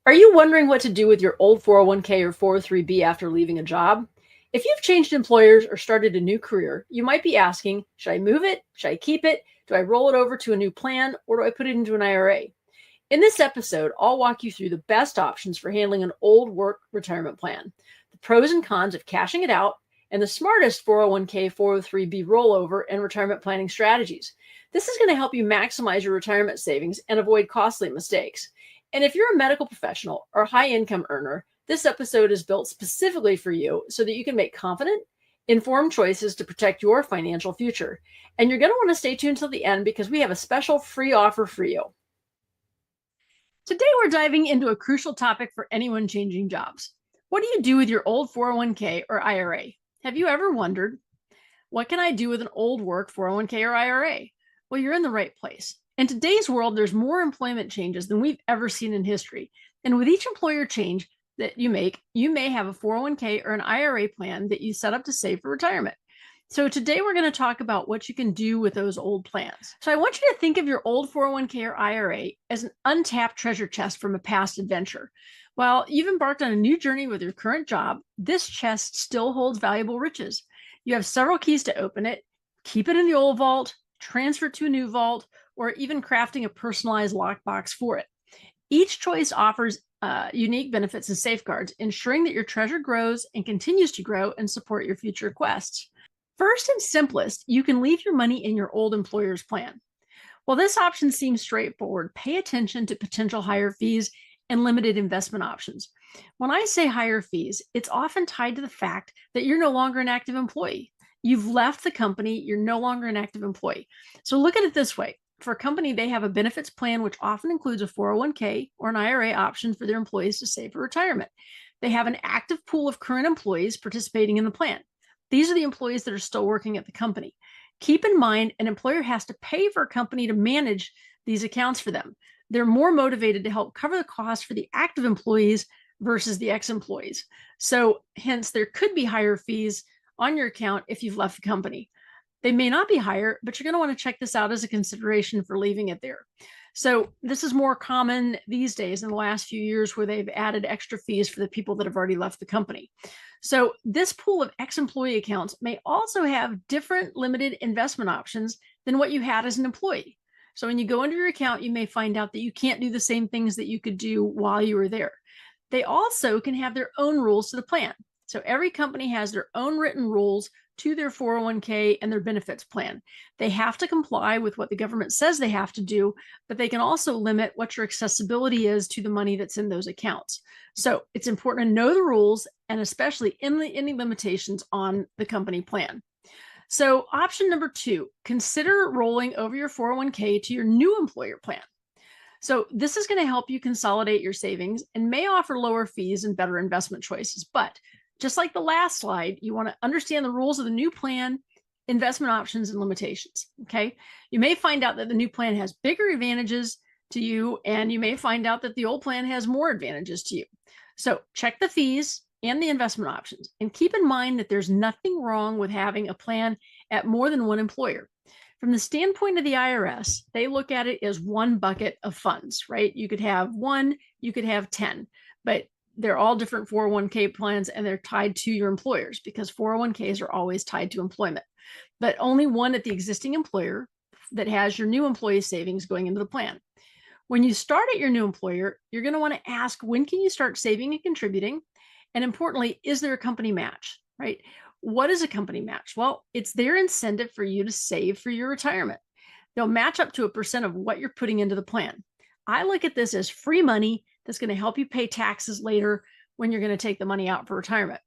Are you wondering what to do with your old 401k or 403b after leaving a job? If you've changed employers or started a new career, you might be asking, should I move it? Should I keep it? Do I roll it over to a new plan? Or do I put it into an IRA? In this episode, I'll walk you through the best options for handling an old work retirement plan, the pros and cons of cashing it out, and the smartest 401k, 403b rollover and retirement planning strategies. This is going to help you maximize your retirement savings and avoid costly mistakes. And if you're a medical professional or high income earner, this episode is built specifically for you so that you can make confident, informed choices to protect your financial future. And you're going to want to stay tuned till the end because we have a special free offer for you. Today, we're diving into a crucial topic for anyone changing jobs. What do you do with your old 401k or IRA? Have you ever wondered, what can I do with an old work 401k or IRA? Well, you're in the right place. In today's world, there's more employment changes than we've ever seen in history. And with each employer change that you make, you may have a 401k or an IRA plan that you set up to save for retirement. So today we're going to talk about what you can do with those old plans. So I want you to think of your old 401k or IRA as an untapped treasure chest from a past adventure. While you've embarked on a new journey with your current job, this chest still holds valuable riches. You have several keys to open it, keep it in the old vault, transfer it to a new vault, or even crafting a personalized lockbox for it. Each choice offers unique benefits and safeguards, ensuring that your treasure grows and continues to grow and support your future quests. First and simplest, you can leave your money in your old employer's plan. While this option seems straightforward, pay attention to potential higher fees and limited investment options. When I say higher fees, it's often tied to the fact that you're no longer an active employee. You've left the company, you're no longer an active employee. So look at it this way. For a company, they have a benefits plan, which often includes a 401k or an IRA option for their employees to save for retirement. They have an active pool of current employees participating in the plan. These are the employees that are still working at the company. Keep in mind, an employer has to pay for a company to manage these accounts for them. They're more motivated to help cover the cost for the active employees versus the ex-employees. So hence, there could be higher fees on your account if you've left the company. They may not be higher, but you're going to want to check this out as a consideration for leaving it there. So this is more common these days in the last few years where they've added extra fees for the people that have already left the company. So this pool of ex-employee accounts may also have different limited investment options than what you had as an employee. So when you go into your account, you may find out that you can't do the same things that you could do while you were there. They also can have their own rules to the plan. So every company has their own written rules to their 401k and their benefits plan. They have to comply with what the government says they have to do, but they can also limit what your accessibility is to the money that's in those accounts. So it's important to know the rules and especially any limitations on the company plan. So option number 2, consider rolling over your 401k to your new employer plan. So this is going to help you consolidate your savings and may offer lower fees and better investment choices. But just like the last slide, you want to understand the rules of the new plan, investment options, and limitations. Okay. You may find out that the new plan has bigger advantages to you, and you may find out that the old plan has more advantages to you. So check the fees and the investment options, and keep in mind that there's nothing wrong with having a plan at more than one employer. From the standpoint of the IRS, they look at it as one bucket of funds, right? You could have one, you could have 10, but they're all different 401k plans and they're tied to your employers because 401ks are always tied to employment, but only one at the existing employer that has your new employee savings going into the plan. When you start at your new employer, you're going to want to ask, when can you start saving and contributing? And importantly, is there a company match, right? What is a company match? Well, it's their incentive for you to save for your retirement. They'll match up to a % of what you're putting into the plan. I look at this as free money that's going to help you pay taxes later when you're going to take the money out for retirement.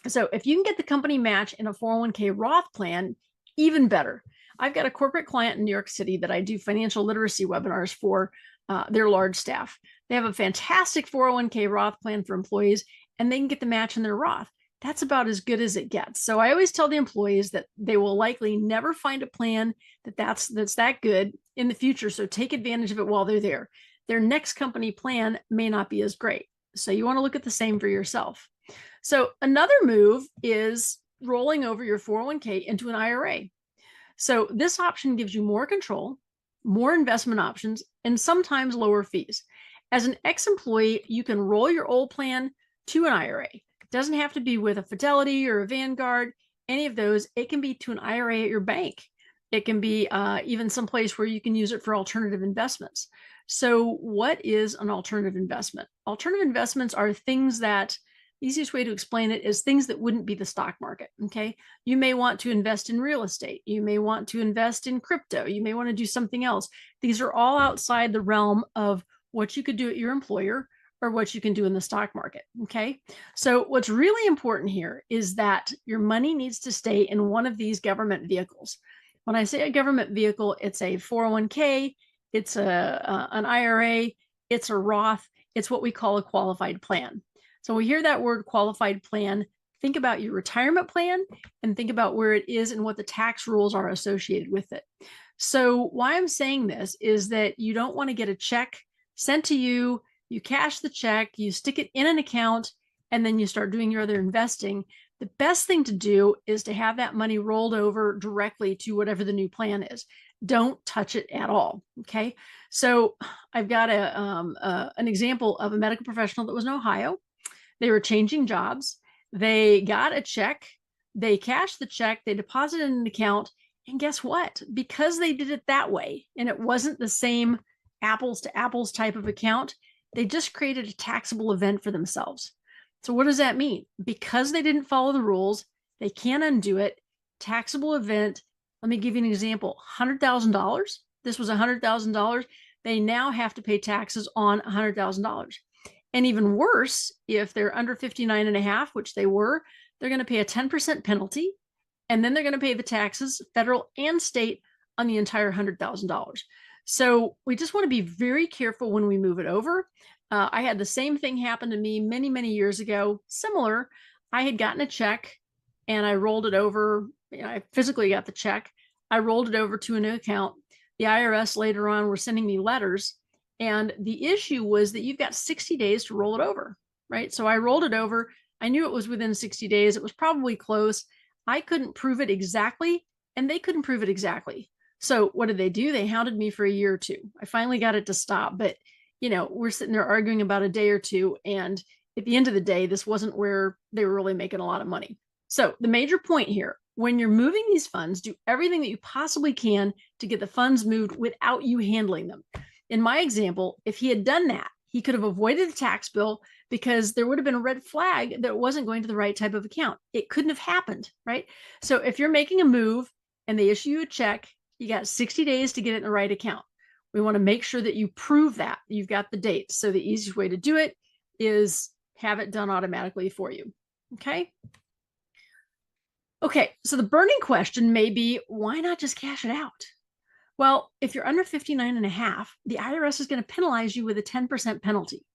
So if you can get the company match in a 401k Roth plan, even better. I've got a corporate client in New York City that I do financial literacy webinars for their large staff. They have a fantastic 401k Roth plan for employees, and they can get the match in their Roth. That's about as good as it gets. So I always tell the employees that they will likely never find a plan that's that good in the future. So take advantage of it while they're there. Their next company plan may not be as great. So you want to look at the same for yourself. So another move is rolling over your 401k into an IRA. So this option gives you more control, more investment options, and sometimes lower fees. As an ex-employee, you can roll your old plan to an IRA. It doesn't have to be with a Fidelity or a Vanguard, any of those. It can be to an IRA at your bank. It can be even someplace where you can use it for alternative investments. So what is an alternative investment? Alternative investments are things that, the easiest way to explain it is things that wouldn't be the stock market, okay? You may want to invest in real estate. You may want to invest in crypto. You may want to do something else. These are all outside the realm of what you could do at your employer or what you can do in the stock market, okay? So what's really important here is that your money needs to stay in one of these government vehicles. When I say a government vehicle, it's a 401k, it's an IRA, it's a Roth, it's what we call a qualified plan. So we hear that word qualified plan, think about your retirement plan and think about where it is and what the tax rules are associated with it. So why I'm saying this is that you don't want to get a check sent to you, you cash the check, you stick it in an account, and then you start doing your other investing. The best thing to do is to have that money rolled over directly to whatever the new plan is. Don't touch it at all, okay? So I've got an example of a medical professional that was in Ohio. They were changing jobs. They got a check. They cashed the check. They deposited in an account. And guess what? Because they did it that way, and it wasn't the same apples to apples type of account, they just created a taxable event for themselves. So what does that mean? Because they didn't follow the rules, they can't undo it. Taxable event. Let me give you an example. $100,000. This was $100,000. They now have to pay taxes on $100,000. And even worse, if they're under 59 and a half, which they were, they're going to pay a 10% penalty. And then they're going to pay the taxes, federal and state, on the entire $100,000. So we just want to be very careful when we move it over. I had the same thing happen to me many, many years ago. Similar, I had gotten a check and I rolled it over. I physically got the check. I rolled it over to a new account. The IRS later on were sending me letters. And the issue was that you've got 60 days to roll it over, right? So I rolled it over. I knew it was within 60 days. It was probably close. I couldn't prove it exactly, and they couldn't prove it exactly. So what did they do? They hounded me for a year or two. I finally got it to stop, but we're sitting there arguing about a day or two. And at the end of the day, this wasn't where they were really making a lot of money. So the major point here, when you're moving these funds, do everything that you possibly can to get the funds moved without you handling them. In my example, if he had done that, he could have avoided the tax bill because there would have been a red flag that it wasn't going to the right type of account. It couldn't have happened, right? So if you're making a move and they issue you a check, you got 60 days to get it in the right account. We want to make sure that you prove that you've got the dates. So the easiest way to do it is have it done automatically for you. Okay. Okay. So the burning question may be, why not just cash it out? Well, if you're under 59 and a half, the IRS is going to penalize you with a 10% penalty.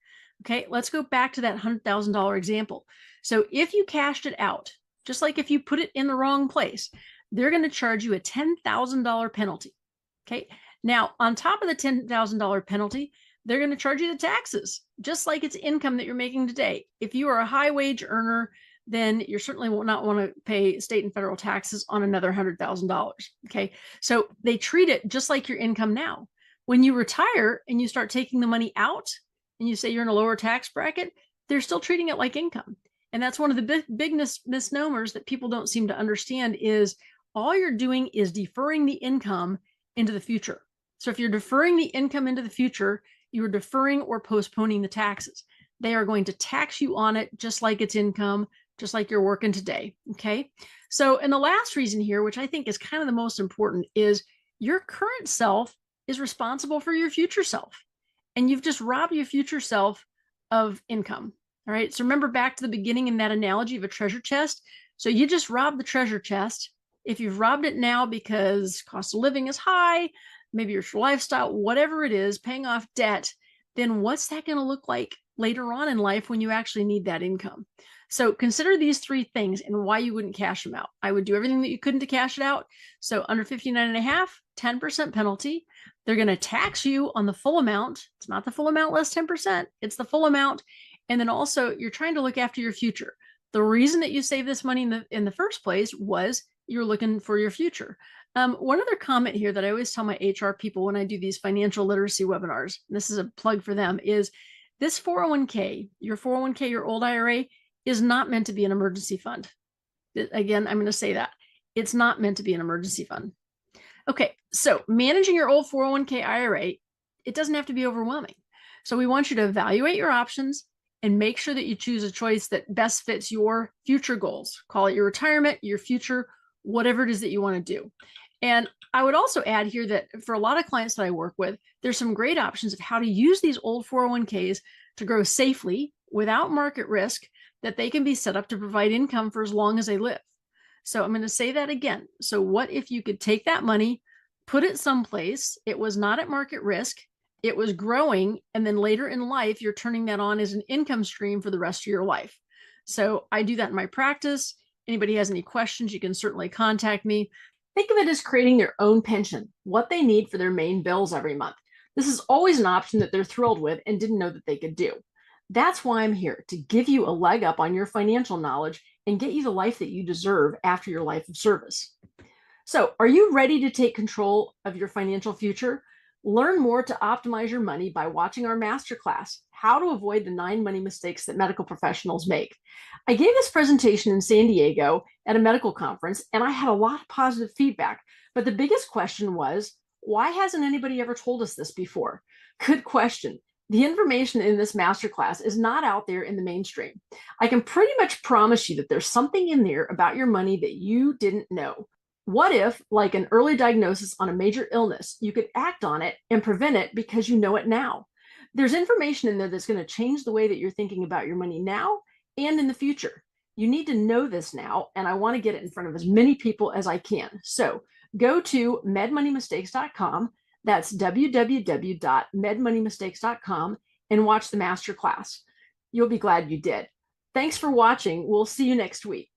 Okay. Let's go back to that $100,000 example. So if you cashed it out, just like if you put it in the wrong place, they're going to charge you a $10,000 penalty. Okay. Now, on top of the $10,000 penalty, they're going to charge you the taxes, just like it's income that you're making today. If you are a high wage earner, then you certainly will not want to pay state and federal taxes on another $100,000. Okay. So they treat it just like your income now. When you retire and you start taking the money out and you say you're in a lower tax bracket, they're still treating it like income. And that's one of the big misnomers that people don't seem to understand is all you're doing is deferring the income into the future. So if you're deferring the income into the future, you're deferring or postponing the taxes. They are going to tax you on it just like it's income, just like you're working today. Okay. So, and the last reason here, which I think is kind of the most important, is your current self is responsible for your future self. And you've just robbed your future self of income. All right. So remember back to the beginning in that analogy of a treasure chest. So you just robbed the treasure chest. If you've robbed it now because cost of living is high, maybe your lifestyle, whatever it is, paying off debt, then what's that going to look like later on in life when you actually need that income? So consider these three things and why you wouldn't cash them out. I would do everything that you couldn't to cash it out. So under 59 and a half, 10% penalty. They're going to tax you on the full amount. It's not the full amount less 10%. It's the full amount. And then also you're trying to look after your future. The reason that you save this money in the first place was you're looking for your future. One other comment here that I always tell my HR people when I do these financial literacy webinars, and this is a plug for them, is this 401k, your old IRA, is not meant to be an emergency fund. Again, I'm going to say that. It's not meant to be an emergency fund. Okay, so managing your old 401k IRA, it doesn't have to be overwhelming. So we want you to evaluate your options and make sure that you choose a choice that best fits your future goals. Call it your retirement, your future, whatever it is that you want to do. And I would also add here that for a lot of clients that I work with, there's some great options of how to use these old 401ks to grow safely without market risk, that they can be set up to provide income for as long as they live. So I'm going to say that again. So what if you could take that money, put it someplace, it was not at market risk, it was growing, and then later in life, you're turning that on as an income stream for the rest of your life. So I do that in my practice. Anybody has any questions, you can certainly contact me. Think of it as creating their own pension, what they need for their main bills every month. This is always an option that they're thrilled with and didn't know that they could do. That's why I'm here, to give you a leg up on your financial knowledge and get you the life that you deserve after your life of service. So, are you ready to take control of your financial future? Learn more to optimize your money by watching our Masterclass, How to Avoid the 9 Money Mistakes That Medical Professionals Make. I gave this presentation in San Diego at a medical conference, and I had a lot of positive feedback. But the biggest question was, why hasn't anybody ever told us this before? Good question. The information in this masterclass is not out there in the mainstream. I can pretty much promise you that there's something in there about your money that you didn't know. What if, like an early diagnosis on a major illness, you could act on it and prevent it because you know it now? There's information in there that's going to change the way that you're thinking about your money now and in the future. You need to know this now, and I want to get it in front of as many people as I can. So go to medmoneymistakes.com. That's www.medmoneymistakes.com, and watch the masterclass. You'll be glad you did. Thanks for watching. We'll see you next week.